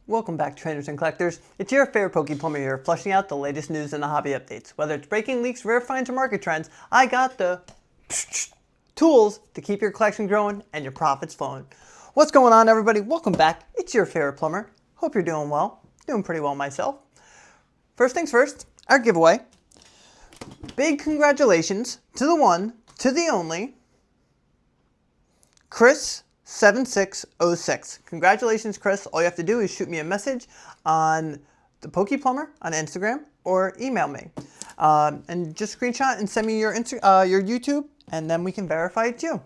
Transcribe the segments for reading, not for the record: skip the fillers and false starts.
Welcome back, traders and collectors. It's your favorite Pokeplumber here, flushing out the latest news and the hobby updates. Whether it's breaking leaks, rare finds, or market trends, I got the tools to keep your collection growing and your profits flowing. What's going on, everybody? Welcome back. It's your favorite plumber. Hope you're doing well. Doing pretty well myself. First things first, our giveaway. Big congratulations to the one, to the only, Chris 7606. Congratulations, Chris. All you have to do is shoot me a message on the Pokeplumber on Instagram or email me. And just screenshot and send me your YouTube, and then we can verify it's you.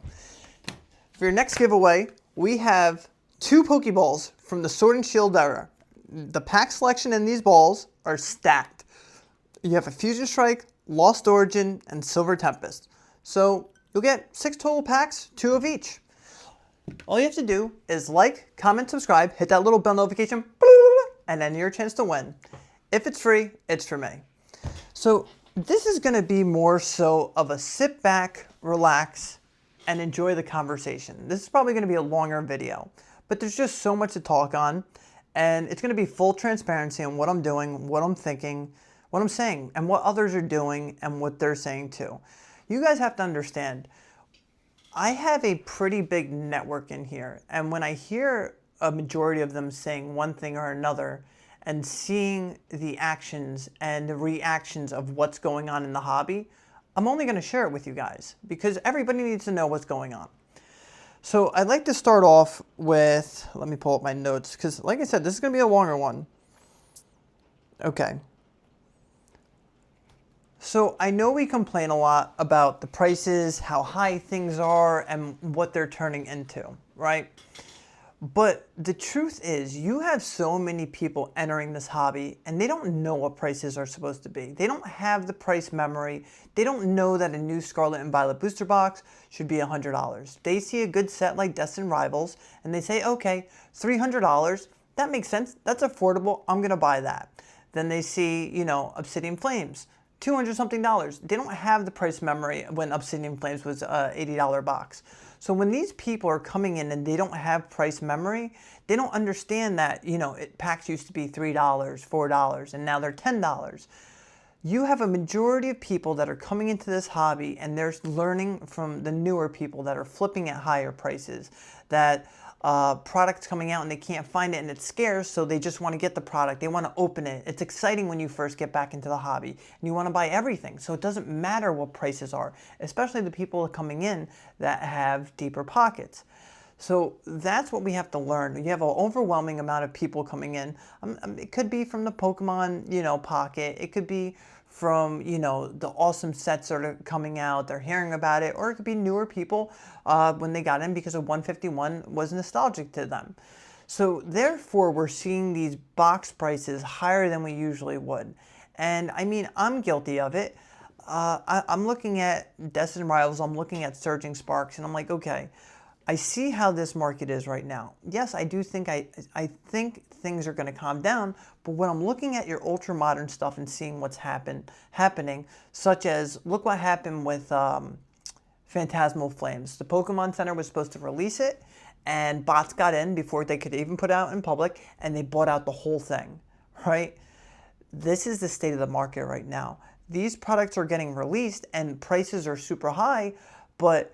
For your next giveaway, we have 2 Pokeballs from the Sword and Shield era. The pack selection in these balls are stacked. You have a Fusion Strike, Lost Origin, and Silver Tempest. So you'll get 6 total packs, 2 of each. All you have to do is like, comment, subscribe, hit that little bell notification, and then your chance to win. If it's free, it's for me. So this is going to be more so of a sit back, relax, and enjoy the conversation. This is probably going to be a longer video, but there's just so much to talk on, and it's going to be full transparency on what I'm doing, what I'm thinking, what I'm saying, and what others are doing, and what they're saying too. You guys have to understand, I have a pretty big network in here, and when I hear a majority of them saying one thing or another and seeing the actions and the reactions of what's going on in the hobby, I'm only going to share it with you guys because everybody needs to know what's going on. So I'd like to start off with, let me pull up my notes because like I said, this is going to be a longer one. Okay. So I know we complain a lot about the prices, how high things are, and what they're turning into, right? But the truth is, you have so many people entering this hobby, and they don't know what prices are supposed to be. They don't have the price memory. They don't know that a new Scarlet and Violet booster box should be $100. They see a good set like Destined Rivals, and they say, okay, $300, that makes sense. That's affordable. I'm going to buy that. Then they see, you know, Obsidian Flames. $200 something. They don't have the price memory when Obsidian Flames was a $80 box. So when these people are coming in and they don't have price memory, they don't understand that, you know, packs used to be $3, $4, and now they're $10. You have a majority of people that are coming into this hobby and they're learning from the newer people that are flipping at higher prices, that products coming out and they can't find it and it's scarce, so they just want to get the product. They want to open it. It's exciting when you first get back into the hobby and you want to buy everything. So it doesn't matter what prices are, especially the people coming in that have deeper pockets. So that's what we have to learn. You have an overwhelming amount of people coming in. It could be from the Pokemon, you know, pocket. It could be from, you know, the awesome sets that are coming out, they're hearing about it, or it could be newer people when they got in because of 151 was nostalgic to them. So therefore, we're seeing these box prices higher than we usually would. And I mean, I'm guilty of it. I'm looking at Destined Rivals, I'm looking at Surging Sparks, and I'm like, okay, I see how this market is right now. Yes, I do think I think things are going to calm down, but when I'm looking at your ultra modern stuff and seeing what's happening, such as look what happened with Phantasmal Flames. The Pokemon Center was supposed to release it, and bots got in before they could even put it out in public, and they bought out the whole thing, right? This is the state of the market right now. These products are getting released, and prices are super high, but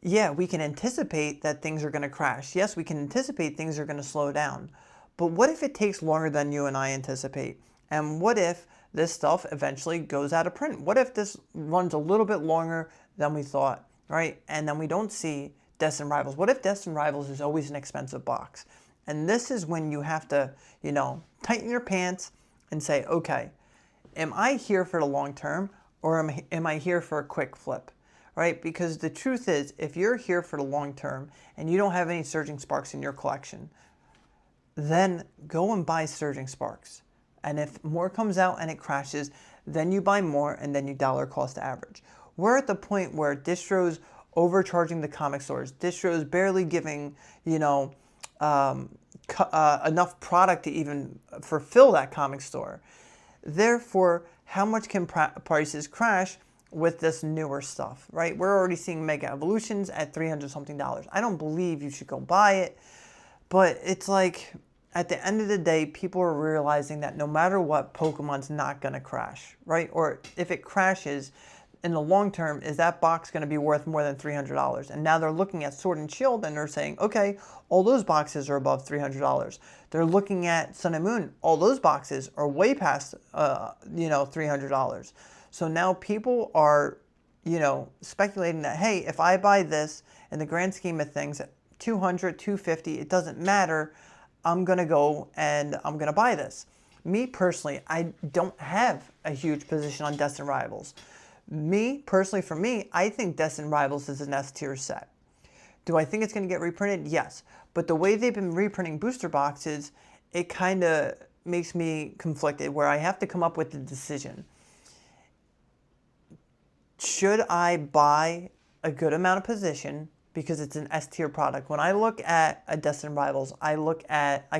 yeah, we can anticipate that things are going to crash. Yes, we can anticipate things are going to slow down. But what if it takes longer than you and I anticipate? And what if this stuff eventually goes out of print? What if this runs a little bit longer than we thought, right? And then we don't see Destined Rivals. What if Destined Rivals is always an expensive box? And this is when you have to, you know, tighten your pants and say, okay, am I here for the long term or am I here for a quick flip? Right? Because the truth is, if you're here for the long term and you don't have any Surging Sparks in your collection, then go and buy Surging Sparks. And if more comes out and it crashes, then you buy more and then you dollar cost average. We're at the point where distros overcharging the comic stores, distros barely giving, you know, enough product to even fulfill that comic store. Therefore, how much can prices crash with this newer stuff, right? We're already seeing Mega Evolutions at $300 something. I don't believe you should go buy it, but it's like, at the end of the day, people are realizing that no matter what, Pokemon's not going to crash, right? Or if it crashes, in the long term, is that box going to be worth more than $300? And now they're looking at Sword and Shield and they're saying, okay, all those boxes are above $300. They're looking at Sun and Moon, all those boxes are way past, $300. So now people are, speculating that, hey, if I buy this, in the grand scheme of things, $200, $250, it doesn't matter. I'm going to go and I'm going to buy this. Me personally, I don't have a huge position on Destined Rivals. For me, I think Destined Rivals is an S tier set. Do I think it's going to get reprinted? Yes. But the way they've been reprinting booster boxes, it kind of makes me conflicted where I have to come up with a decision. Should I buy a good amount of position because it's an S tier product? When I look at a Destined Rivals, I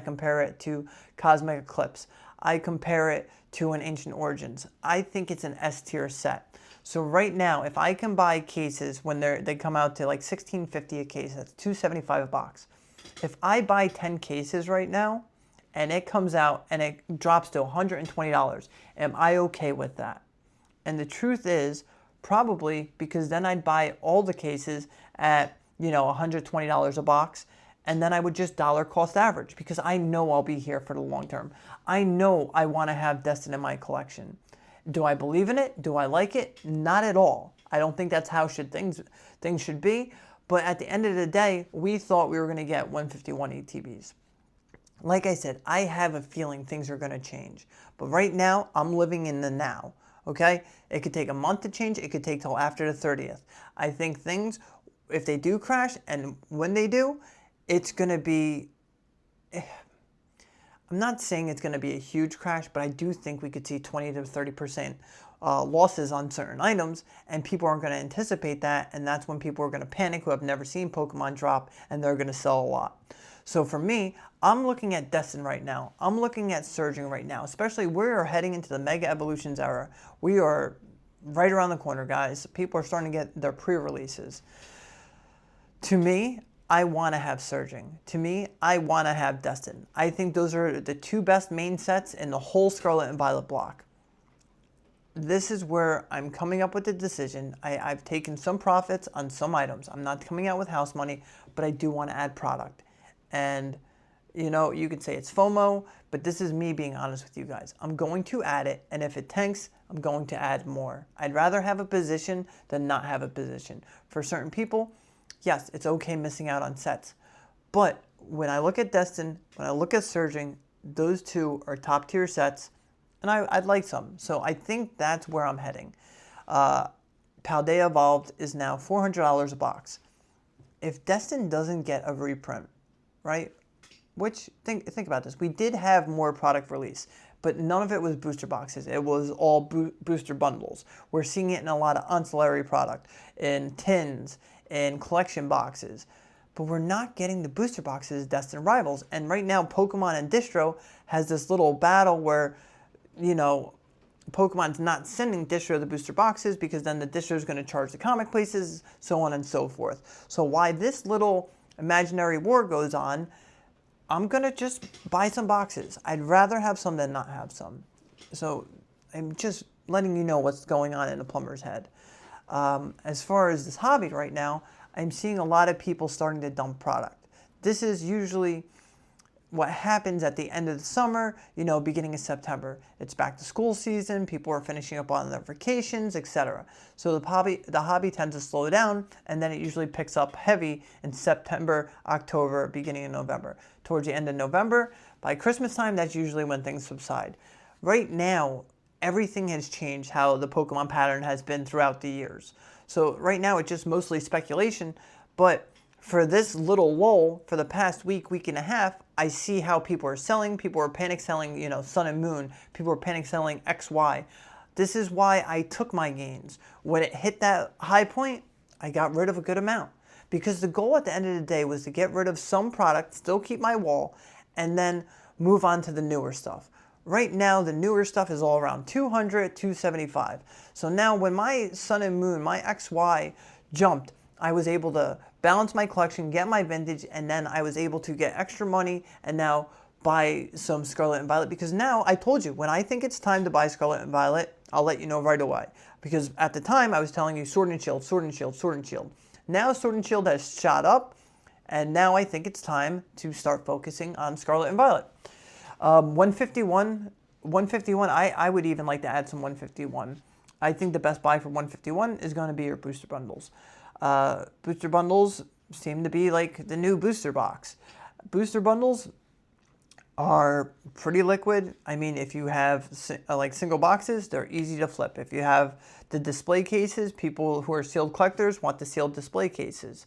compare it to Cosmic Eclipse. I compare it to an Ancient Origins. I think it's an S tier set. So right now, if I can buy cases when they come out to like $16.50 a case, that's $2.75 a box. If I buy 10 cases right now and it comes out and it drops to $120, am I okay with that? And the truth is, probably, because then I'd buy all the cases at, $120 a box, and then I would just dollar cost average because I know I'll be here for the long term. I know I want to have Destin in my collection. Do I believe in it? Do I like it? Not at all. I don't think that's how things should be. But at the end of the day, we thought we were going to get 151 ATBs. Like I said, I have a feeling things are going to change. But right now, I'm living in the now. Okay? It could take a month to change. It could take till after the 30th. I think things, if they do crash, and when they do, it's going to be... I'm not saying it's going to be a huge crash, but I do think we could see 20 to 30% losses on certain items, and people aren't going to anticipate that, and that's when people are going to panic who have never seen Pokemon drop, and they're going to sell a lot. So for me, I'm looking at Destin right now. I'm looking at Surging right now, especially we're heading into the Mega Evolutions era. We are right around the corner, guys. People are starting to get their pre-releases. To me, I want to have Surging. To me, I want to have Destin. I think those are the two best main sets in the whole Scarlet and Violet block. This is where I'm coming up with the decision. I've taken some profits on some items. I'm not coming out with house money, but I do want to add product. And, you could say it's FOMO, but this is me being honest with you guys. I'm going to add it, and if it tanks, I'm going to add more. I'd rather have a position than not have a position. For certain people, yes, it's okay missing out on sets. But when I look at Destin, when I look at Surging, those two are top tier sets, and I'd like some. So I think that's where I'm heading. Paldea Evolved is now $400 a box. If Destin doesn't get a reprint, right, which, think about this. We did have more product release, but none of it was booster boxes. It was all booster bundles. We're seeing it in a lot of ancillary product, in tins, in collection boxes. But we're not getting the booster boxes Destined Rivals. And right now, Pokemon and Distro has this little battle where, Pokemon's not sending Distro the booster boxes because then the Distro is going to charge the comic places, so on and so forth. So while this little imaginary war goes on, I'm going to just buy some boxes. I'd rather have some than not have some. So I'm just letting you know what's going on in the plumber's head. As far as this hobby right now, I'm seeing a lot of people starting to dump product. This is usually what happens at the end of the summer, beginning of September. It's back to school season, people are finishing up on their vacations, etc. So the hobby tends to slow down, and then it usually picks up heavy in September, October, beginning of November. Towards the end of November, by Christmas time, that's usually when things subside. Right now, everything has changed how the Pokemon pattern has been throughout the years. So right now, it's just mostly speculation, but for this little lull, for the past week and a half, I see how people are selling. People are panic selling, Sun and Moon. People are panic selling XY. This is why I took my gains. When it hit that high point, I got rid of a good amount. Because the goal at the end of the day was to get rid of some product, still keep my wall, and then move on to the newer stuff. Right now, the newer stuff is all around 200, 275. So now when my Sun and Moon, my XY jumped, I was able to balance my collection, get my vintage, and then I was able to get extra money and now buy some Scarlet and Violet, because now I told you, when I think it's time to buy Scarlet and Violet, I'll let you know right away. Because at the time I was telling you Sword and Shield, Sword and Shield, Sword and Shield. Now Sword and Shield has shot up, and now I think it's time to start focusing on Scarlet and Violet. 151, I would even like to add some 151. I think the best buy for 151 is going to be your booster bundles. Booster bundles seem to be like the new booster box. Booster bundles are pretty liquid. I mean, if you have like single boxes, they're easy to flip. If you have the display cases, people who are sealed collectors want the sealed display cases.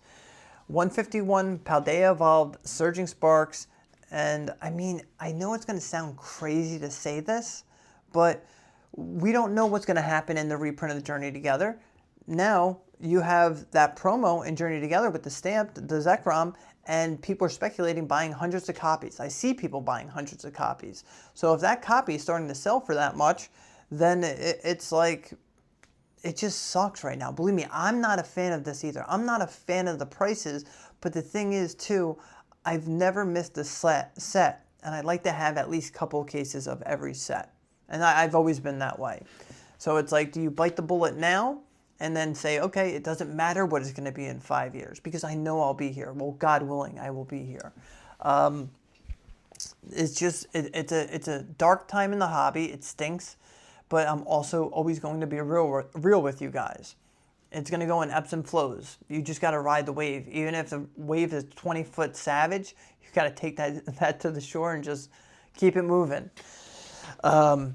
151, Paldea Evolved, Surging Sparks, and I mean, I know it's going to sound crazy to say this, but we don't know what's going to happen in the reprint of the Journey Together. Now, you have that promo in Journey Together with the stamp, the Zekrom, and people are speculating buying hundreds of copies. I see people buying hundreds of copies. So if that copy is starting to sell for that much, then it's like, it just sucks right now. Believe me, I'm not a fan of this either. I'm not a fan of the prices, but the thing is too, I've never missed a set, and I'd like to have at least a couple cases of every set. And I've always been that way. So it's like, do you bite the bullet now and then say, okay, it doesn't matter what it's going to be in 5 years, because I know I'll be here. Well, God willing, I will be here. It's just, it's a dark time in the hobby. It stinks, but I'm also always going to be real with you guys. It's going to go in ebbs and flows. You just got to ride the wave. Even if the wave is 20-foot savage, you got to take that to the shore and just keep it moving. I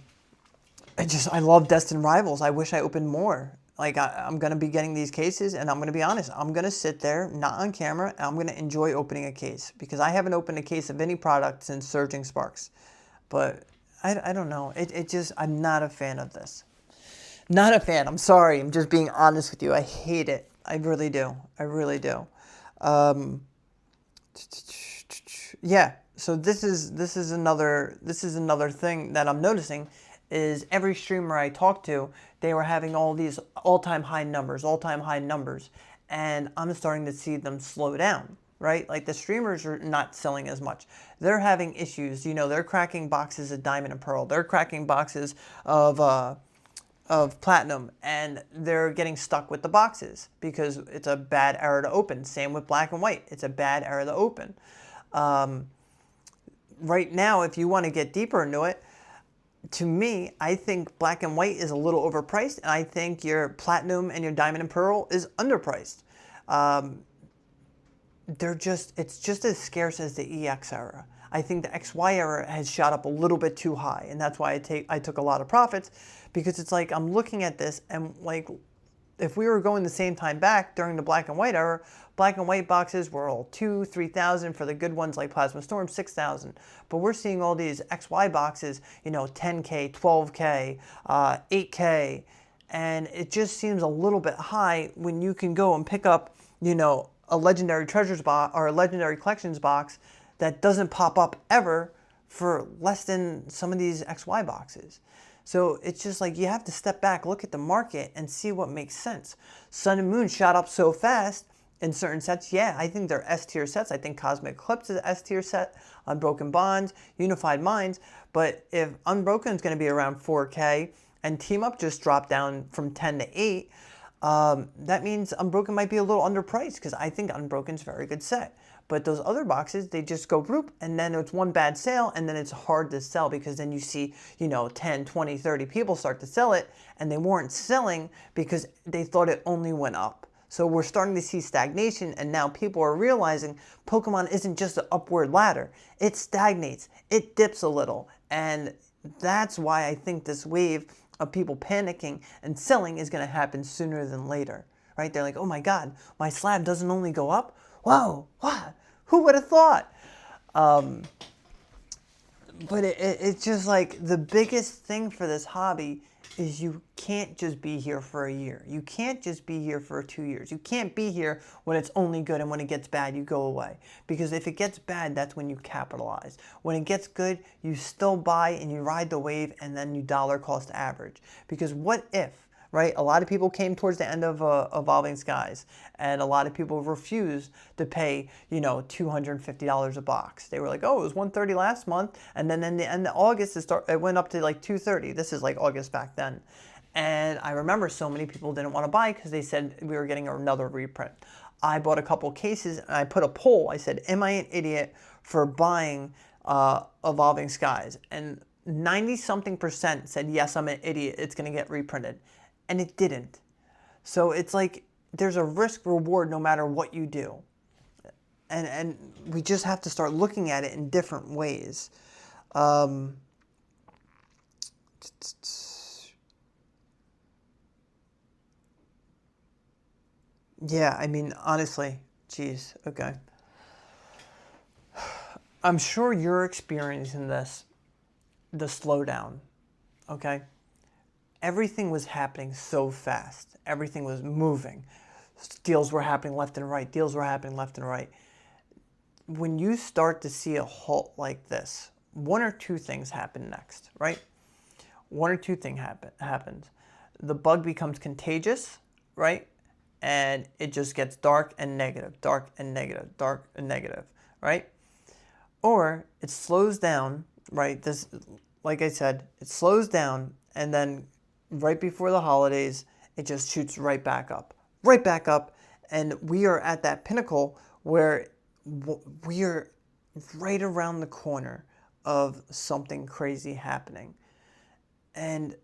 love Destined Rivals. I wish I opened more. Like, I'm going to be getting these cases, and I'm going to be honest. I'm going to sit there, not on camera, and I'm going to enjoy opening a case, because I haven't opened a case of any product since Surging Sparks. But I don't know. I'm not a fan of this. Not a fan. I'm sorry. I'm just being honest with you. I hate it. I really do. I really do. Yeah. So this is another thing that I'm noticing, is every streamer I talk to, they were having all these all-time high numbers, and I'm starting to see them slow down, right? Like, the streamers are not selling as much. They're having issues. You know, they're cracking boxes of Diamond and Pearl. They're cracking boxes of Platinum, and they're getting stuck with the boxes because it's a bad era to open. Same with Black and White. It's a bad era to open. Right now, if you want to get deeper into it, to me, I think Black and White is a little overpriced, and I think your Platinum and your Diamond and Pearl is underpriced. It's just as scarce as the EX era. I think the XY era has shot up a little bit too high, and that's why I took a lot of profits, because it's like, I'm looking at this, and like, if we were going the same time back during the Black and White era, Black and White boxes were all 2,000, 3,000 for the good ones like Plasma Storm, 6,000. But we're seeing all these XY boxes, you know, 10K, 12K, 8K, and it just seems a little bit high when you can go and pick up, you know, a Legendary Treasures box or a Legendary Collections box that doesn't pop up ever for less than some of these XY boxes. So it's just like, you have to step back, look at the market, and see what makes sense. Sun and Moon shot up so fast in certain sets. Yeah, I think they're S-tier sets. I think Cosmic Eclipse is an S-tier set, Unbroken Bonds, Unified Minds. But if Unbroken is going to be around 4K and Team Up just dropped down from 10 to 8, that means Unbroken might be a little underpriced, because I think Unbroken's a very good set. But those other boxes, they just go bloop, and then it's one bad sale, and then it's hard to sell, because then you see, you know, 10, 20, 30 people start to sell it, and they weren't selling because they thought it only went up. So we're starting to see stagnation, and now people are realizing Pokemon isn't just an upward ladder. It stagnates. It dips a little. And that's why I think this wave of people panicking and selling is going to happen sooner than later. Right? They're like, oh my God, my slab doesn't only go up? Whoa, what? Who would have thought? But it's just like, the biggest thing for this hobby is you can't just be here for a year. You can't just be here for 2 years. You can't be here when it's only good, and when it gets bad, you go away. Because if it gets bad, that's when you capitalize. When it gets good, you still buy and you ride the wave, and then you dollar cost average. Because what if, right? A lot of people came towards the end of Evolving Skies, and a lot of people refused to pay, you know, $250 a box. They were like, oh, it was $130 last month, and then in the end of August, it went up to like $230. This is like August back then. And I remember so many people didn't want to buy because they said we were getting another reprint. I bought a couple cases, and I put a poll. I said, am I an idiot for buying Evolving Skies? And 90-something% said, yes, I'm an idiot. It's going to get reprinted. And it didn't. So it's like there's a risk reward no matter what you do. And we just have to start looking at it in different ways. Yeah, I mean, honestly, geez, okay. I'm sure you're experiencing this, the slowdown, okay? Everything was happening so fast. Everything was moving. Deals were happening left and right. Deals were happening left and right. When you start to see a halt like this, one or two things happen next, right? One or two things happens. The bug becomes contagious, right? And it just gets dark and negative, dark and negative, dark and negative, right? Or it slows down, right? This, like I said, it slows down, and then right before the holidays, it just shoots right back up, and we are at that pinnacle where we are right around the corner of something crazy happening. And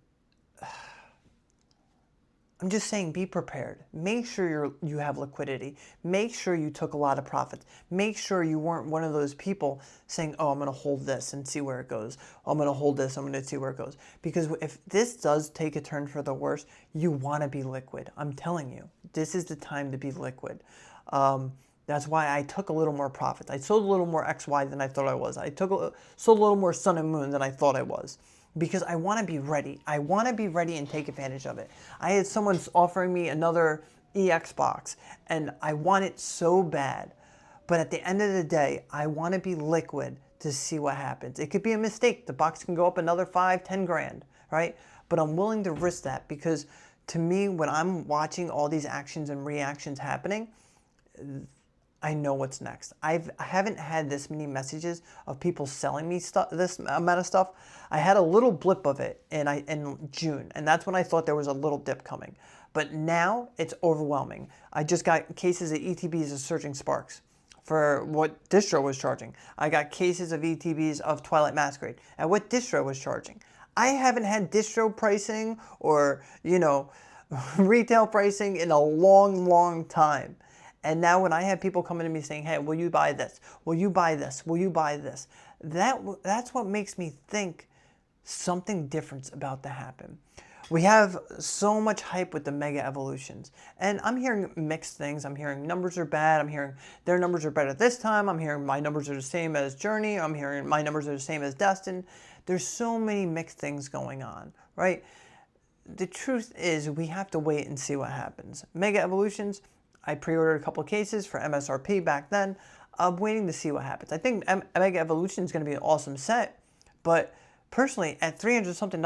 I'm just saying, be prepared. Make sure you have liquidity. Make sure you took a lot of profits. Make sure you weren't one of those people saying, oh, I'm going to hold this and see where it goes. I'm going to hold this. I'm going to see where it goes. Because if this does take a turn for the worse, you want to be liquid. I'm telling you, this is the time to be liquid. That's why I took a little more profits. I sold a little more XY than I thought I was. I sold a little more sun and moon than I thought I was. Because I want to be ready. I want to be ready and take advantage of it. I had someone offering me another EX box, and I want it so bad. But at the end of the day, I want to be liquid to see what happens. It could be a mistake. The box can go up another 5-10 grand, right? But I'm willing to risk that, because to me, when I'm watching all these actions and reactions happening, I know what's next. I haven't had this many messages of people selling me this amount of stuff. I had a little blip of it in June, and that's when I thought there was a little dip coming. But now it's overwhelming. I just got cases of ETBs of Surging Sparks for what distro was charging. I got cases of ETBs of Twilight Masquerade at what distro was charging. I haven't had distro pricing or, you know, retail pricing in a long, long time. And now when I have people coming to me saying, hey, will you buy this? Will you buy this? Will you buy this? That's what makes me think something different's about to happen. We have so much hype with the mega evolutions. And I'm hearing mixed things. I'm hearing numbers are bad. I'm hearing their numbers are better this time. I'm hearing my numbers are the same as Journey. I'm hearing my numbers are the same as Destin. There's so many mixed things going on, right? The truth is we have to wait and see what happens. Mega evolutions, I pre-ordered a couple of cases for MSRP back then. I'm waiting to see what happens. I think Mega Evolution is going to be an awesome set, but personally, at $300-something,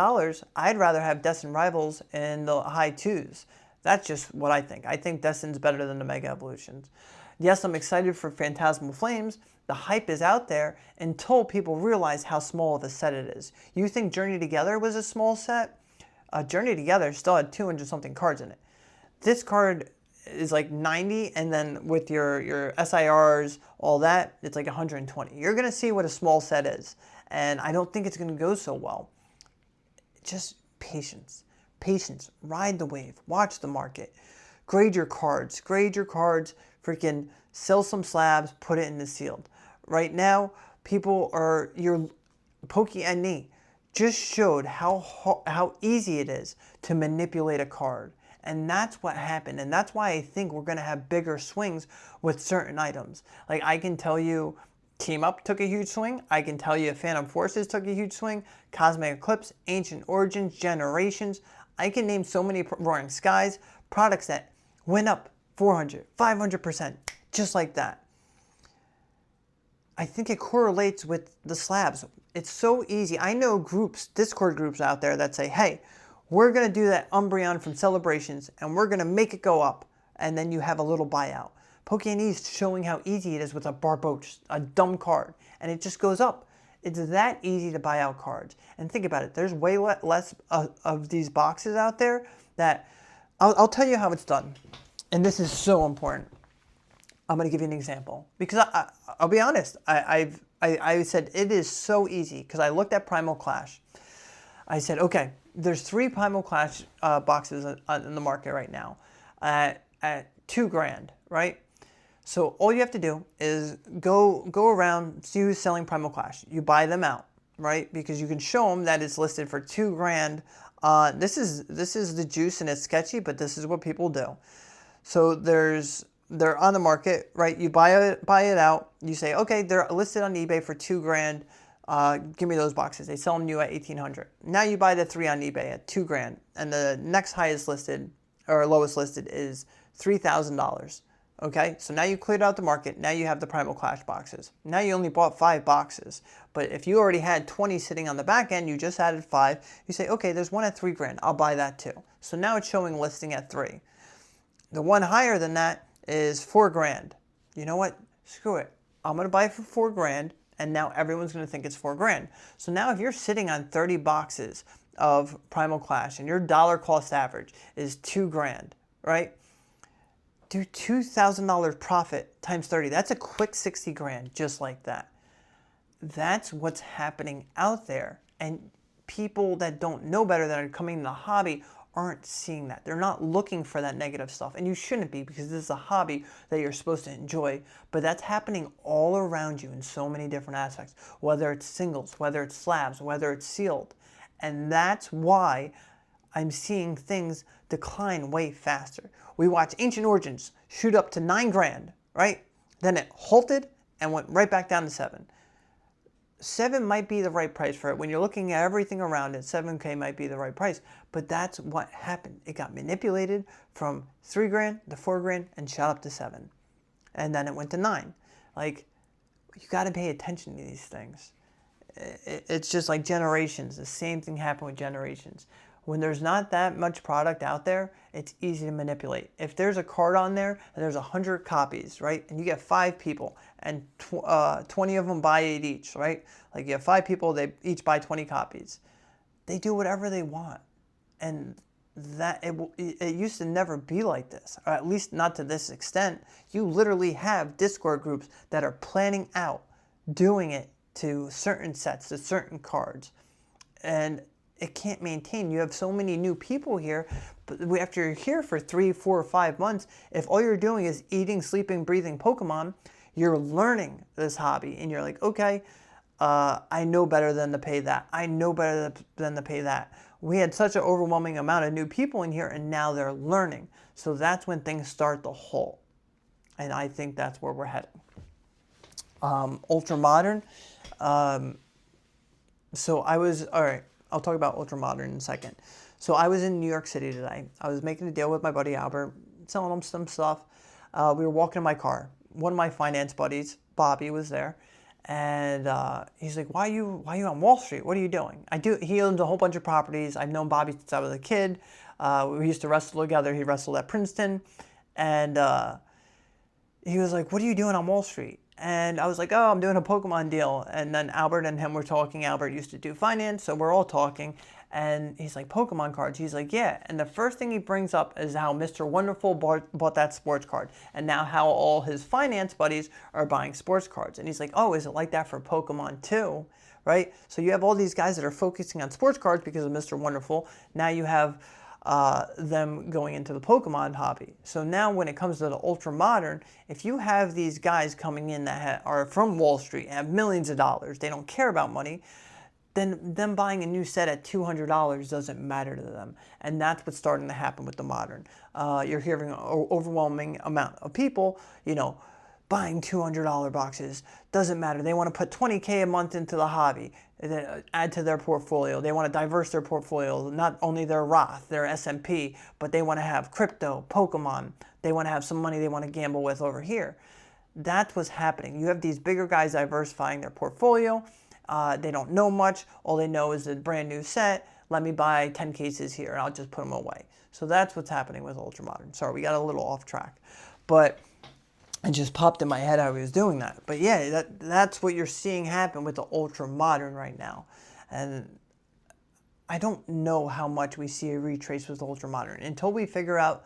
I'd rather have Destin Rivals in the high twos. That's just what I think. I think Destin's better than the Mega Evolutions. Yes, I'm excited for Phantasmal Flames. The hype is out there until people realize how small of a set it is. You think Journey Together was a small set? Journey Together still had 200-something cards in it. This card is like 90, and then with your SIRs, all that, it's like 120. You're going to see what a small set is, and I don't think it's going to go so well. Just patience. Patience. Ride the wave. Watch the market. Grade your cards. Freaking sell some slabs, put it in the sealed. Right now, people are, your Poké just showed how easy it is to manipulate a card. And that's what happened. And that's why I think we're going to have bigger swings with certain items. Like I can tell you Team Up took a huge swing. I can tell you Phantom Forces took a huge swing. Cosmic Eclipse, Ancient Origins, Generations. I can name so many Roaring Skies products that went up 400, 500%, just like that. I think it correlates with the slabs. It's so easy. I know groups, Discord groups out there that say, hey, we're going to do that Umbreon from Celebrations, and we're going to make it go up. And then you have a little buyout. Pokémon is showing how easy it is with a Barboach, a dumb card, and it just goes up. It's that easy to buy out cards. And think about it. There's way less of these boxes out there that... I'll tell you how it's done. And this is so important. I'm going to give you an example. Because I'll be honest. I said it is so easy. Because I looked at Primal Clash. I said, okay, there's 3 Primal Clash boxes in the market right now. At $2,000, right? So all you have to do is go around, see who's selling Primal Clash. You buy them out, right? Because you can show them that it's listed for $2,000. This is the juice and it's sketchy, but this is what people do. So they're on the market, right? You buy it out. You say, okay, they're listed on eBay for $2,000. Give me those boxes. They sell them to you at $1,800. Now you buy the 3 on eBay at $2,000, and the next highest listed or lowest listed is $3,000. Okay, so now you cleared out the market. Now you have the Primal Clash boxes. Now you only bought 5 boxes. But if you already had 20 sitting on the back end, you just added 5. You say, okay, there's one at $3,000. I'll buy that too. So now it's showing listing at 3. The one higher than that is $4,000. You know what? Screw it. I'm going to buy it for $4,000, and now everyone's going to think it's $4,000. So now if you're sitting on 30 boxes of Primal Clash and your dollar cost average is $2,000, right? Do $2,000 profit times 30. That's a quick 60 grand, just like that. That's what's happening out there. And people that don't know better, that are coming in the hobby, aren't seeing that. They're not looking for that negative stuff. And you shouldn't be, because this is a hobby that you're supposed to enjoy. But that's happening all around you in so many different aspects. Whether it's singles, whether it's slabs, whether it's sealed. And that's why I'm seeing things decline way faster. We watch Ancient Origins shoot up to $9,000, right? Then it halted and went right back down to 7. 7 might be the right price for it. When you're looking at everything around it, 7K might be the right price. But that's what happened. It got manipulated from $3,000 to $4,000 and shot up to 7. And then it went to 9. Like, you got to pay attention to these things. It's just like Generations. The same thing happened with Generations. When there's not that much product out there, it's easy to manipulate. If there's a card on there and there's 100 copies, right? And you get 5 people and 20 of them buy it each, right? Like you have 5 people, they each buy 20 copies. They do whatever they want. And that it used to never be like this, or at least not to this extent. You literally have Discord groups that are planning out doing it to certain sets, to certain cards. And it can't maintain. You have so many new people here, but after you're here for 3, 4, or 5 months, if all you're doing is eating, sleeping, breathing Pokemon, you're learning this hobby, and you're like, okay, I know better than to pay that. I know better than to pay that. We had such an overwhelming amount of new people in here, and now they're learning. So that's when things start to halt, and I think that's where we're heading. Ultra Modern. So I was, all right, I'll talk about Ultra Modern in a second. So I was in New York City today. I was making a deal with my buddy Albert, selling him some stuff. We were walking in my car. One of my finance buddies, Bobby, was there. And he's like, why are you on Wall Street? What are you doing? He owns a whole bunch of properties. I've known Bobby since I was a kid. We used to wrestle together. He wrestled at Princeton. And he was like, what are you doing on Wall Street? And I was like, oh, I'm doing a Pokemon deal. And then Albert and him were talking. Albert used to do finance, so we're all talking. And he's like, Pokemon cards? He's like, yeah. And the first thing he brings up is how Mr. Wonderful bought that sports card. And now how all his finance buddies are buying sports cards. And he's like, oh, is it like that for Pokemon too? Right? So you have all these guys that are focusing on sports cards because of Mr. Wonderful. Now you have them going into the Pokemon hobby. So now when it comes to the Ultra Modern, if you have these guys coming in that are from Wall Street and have millions of dollars, they don't care about money, then them buying a new set at $200 doesn't matter to them. And that's what's starting to happen with the Modern. You're hearing an overwhelming amount of people, buying $200 boxes. Doesn't matter. They want to put $20K a month into the hobby, add to their portfolio. They want to diverse their portfolio, not only their Roth, their S&P, but they want to have crypto, Pokemon. They want to have some money they want to gamble with over here. That's what's happening. You have these bigger guys diversifying their portfolio. They don't know much. All they know is a brand new set. let me buy 10 cases here and I'll just put them away. So that's what's happening with ultra modern. Sorry, we got a little off track, but it just popped in my head how he was doing that. But yeah, that's what you're seeing happen with the ultra modern right now. And I don't know how much we see a retrace with ultra modern until we figure out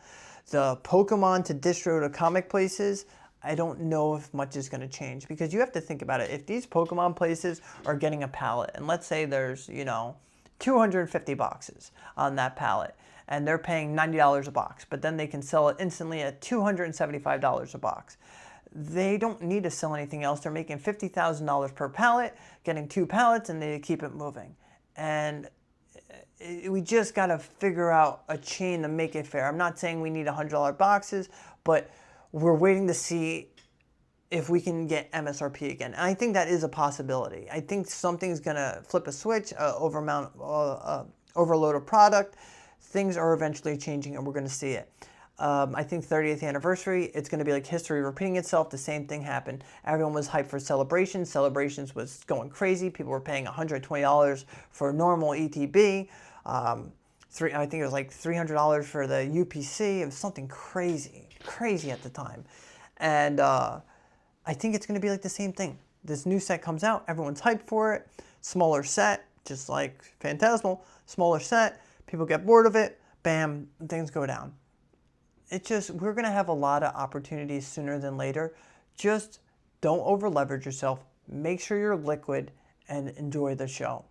the Pokemon to distro to comic places. I don't know if much is going to change, because you have to think about it. If these Pokemon places are getting a pallet, and let's say there's 250 boxes on that pallet, and they're paying $90 a box, but then they can sell it instantly at $275 a box. They don't need to sell anything else. They're making $50,000 per pallet, getting 2 pallets, and they keep it moving. And we just got to figure out a chain to make it fair. I'm not saying we need $100 boxes, but we're waiting to see if we can get MSRP again. And I think that is a possibility. I think something's going to flip a switch, overload of product. Things are eventually changing, and we're going to see it. I think 30th anniversary, it's going to be like history repeating itself. The same thing happened. Everyone was hyped for Celebrations. Celebrations was going crazy. People were paying $120 for a normal ETB. I think it was like $300 for the UPC. It was something crazy at the time. And I think it's going to be like the same thing. This new set comes out. Everyone's hyped for it. Smaller set, just like Phantasmal. Smaller set. People get bored of it. Bam, things go down. We're going to have a lot of opportunities sooner than later. Just don't over leverage yourself. Make sure you're liquid and enjoy the show.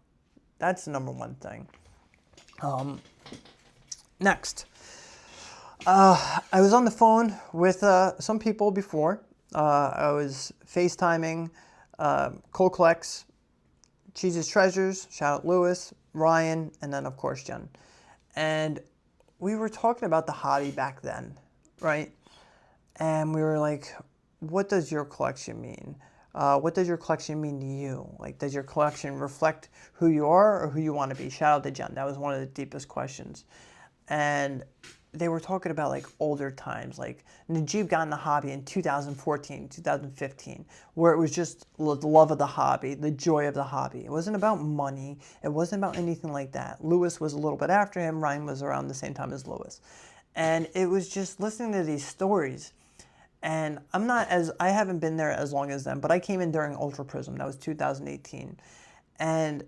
That's the number one thing. Next. I was on the phone with some people before. I was FaceTiming Cold Collects, Cheese's Treasures, shout out Lewis, Ryan, and then of course Jen. And we were talking about the hobby back then, right? And we were like, what does your collection mean? What does your collection mean to you? Like, does your collection reflect who you are or who you want to be? Shout out to Jen. That was one of the deepest questions. And they were talking about like older times, like Najib got in the hobby in 2014, 2015, where it was just the love of the hobby, the joy of the hobby. It wasn't about money. It wasn't about anything like that. Lewis was a little bit after him. Ryan was around the same time as Lewis. And it was just listening to these stories. And I haven't been there as long as them, but I came in during Ultra Prism. That was 2018. And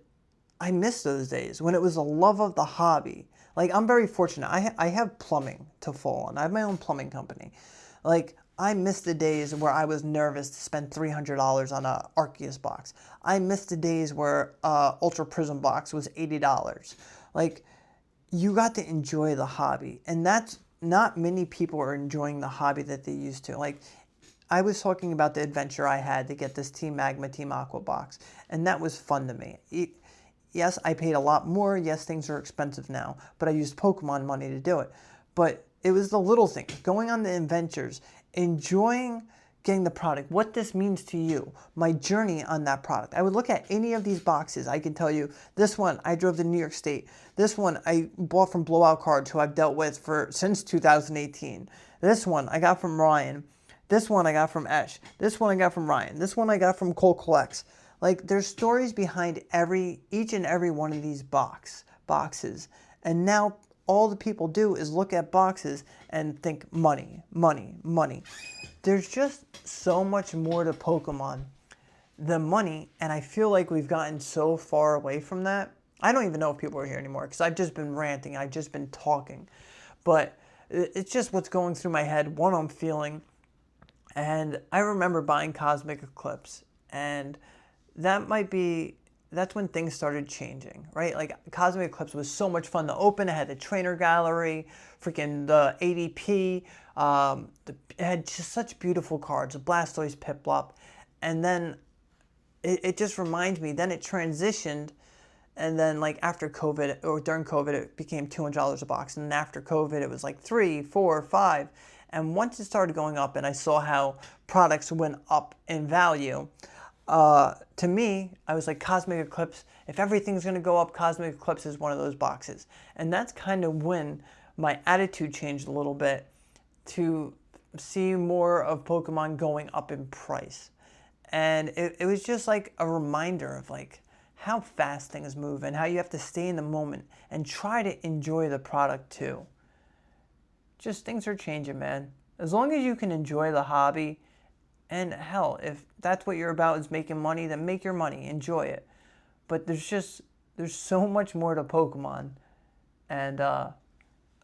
I miss those days when it was the love of the hobby. Like, I'm very fortunate. I have plumbing to fall on. I have my own plumbing company. Like, I miss the days where I was nervous to spend $300 on a Arceus box. I miss the days where Ultra Prism box was $80. Like, you got to enjoy the hobby. And that's not many people are enjoying the hobby that they used to. Like, I was talking about the adventure I had to get this Team Magma, Team Aqua box. And that was fun to me. Yes, I paid a lot more. Yes, things are expensive now, but I used Pokemon money to do it. But it was the little things, going on the adventures, enjoying getting the product, what this means to you, my journey on that product. I would look at any of these boxes. I can tell you, this one I drove to New York State. This one I bought from Blowout Cards, who I've dealt with since 2018. This one I got from Ryan. This one I got from Esh. This one I got from Ryan. This one I got from Cold Collects. Like, there's stories behind each and every one of these boxes. And now all the people do is look at boxes and think money, money, money. There's just so much more to Pokemon than money, and I feel like we've gotten so far away from that. I don't even know if people are here anymore, because I've just been ranting, I've just been talking. But it's just what's going through my head, what I'm feeling. And I remember buying Cosmic Eclipse, and that's when things started changing, right? Like, Cosmic Eclipse was so much fun to open. It had the trainer gallery, freaking the ADP. It had just such beautiful cards, a Blastoise, Piplup. And then it just reminds me, then it transitioned. And then, like, after COVID, or during COVID, it became $200 a box. And then after COVID, it was like $3, $4, $5. And once it started going up and I saw how products went up in value, to me, I was like, Cosmic Eclipse, if everything's going to go up, Cosmic Eclipse is one of those boxes. And that's kind of when my attitude changed a little bit to see more of Pokemon going up in price. And it was just like a reminder of like how fast things move and how you have to stay in the moment and try to enjoy the product too. Just things are changing, man. As long as you can enjoy the hobby, and hell, if that's what you're about is making money, then make your money, enjoy it. But there's so much more to Pokemon. And I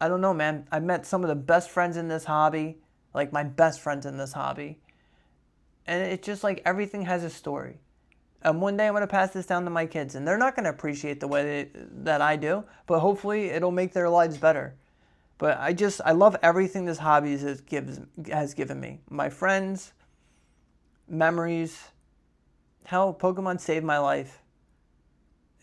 don't know, man. I've met some of the best friends in this hobby, like my best friends in this hobby. And it's just like everything has a story. And one day I'm going to pass this down to my kids, and they're not going to appreciate the way that I do, but hopefully it'll make their lives better. But I love everything this hobby has given me. My friends, memories. Hell, Pokemon saved my life.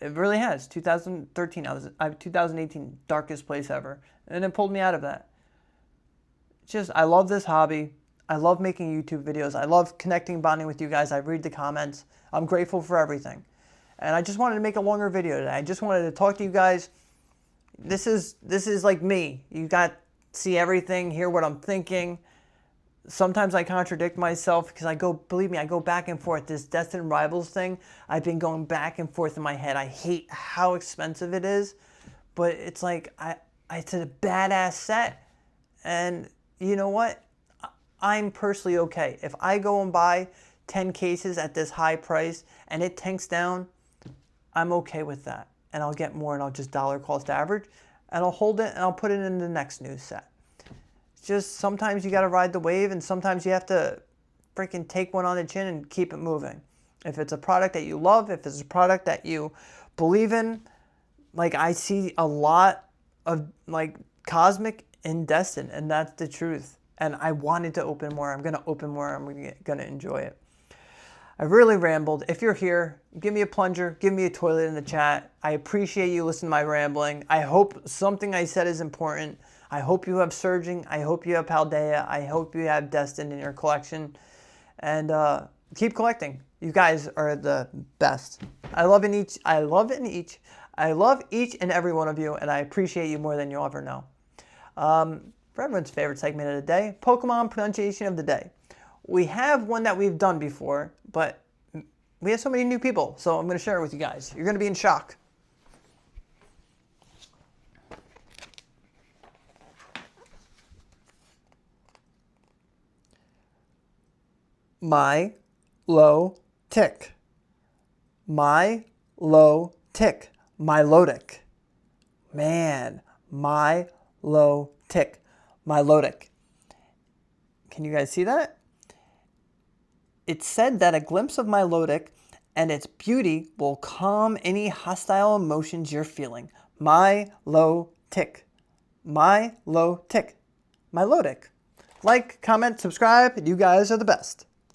It really has. 2013, 2018, darkest place ever. And it pulled me out of that. I love this hobby. I love making YouTube videos. I love connecting, bonding with you guys. I read the comments. I'm grateful for everything. And I just wanted to make a longer video today. I just wanted to talk to you guys. This is like me. You got to see everything, hear what I'm thinking. Sometimes I contradict myself because believe me, I go back and forth. This Destined Rivals thing, I've been going back and forth in my head. I hate how expensive it is, but it's like, it's a badass set. And you know what? I'm personally okay. If I go and buy 10 cases at this high price and it tanks down, I'm okay with that. And I'll get more and I'll just dollar cost average and I'll hold it and I'll put it in the next new set. It's just sometimes you got to ride the wave and sometimes you have to freaking take one on the chin and keep it moving. If it's a product that you love, if it's a product that you believe in, like I see a lot of like Cosmic in Destined, and that's the truth. And I wanted to open more. I'm going to open more. I'm going to enjoy it. I really rambled. If you're here, give me a plunger. Give me a toilet in the chat. I appreciate you listening to my rambling. I hope something I said is important. I hope you have Surging. I hope you have Paldea. I hope you have Destined in your collection. And keep collecting. You guys are the best. I love each and every one of you, and I appreciate you more than you'll ever know. For everyone's favorite segment of the day, Pokemon pronunciation of the day. We have one that we've done before, but we have so many new people, so I'm going to share it with you guys. You're going to be in shock. My low tick. My low tick. Milotic. Man, my low tick. Milotic. Can you guys see that? It said that a glimpse of Milotic and its beauty will calm any hostile emotions you're feeling. My low tick. My low tick. Milotic. Like, comment, subscribe. You guys are the best.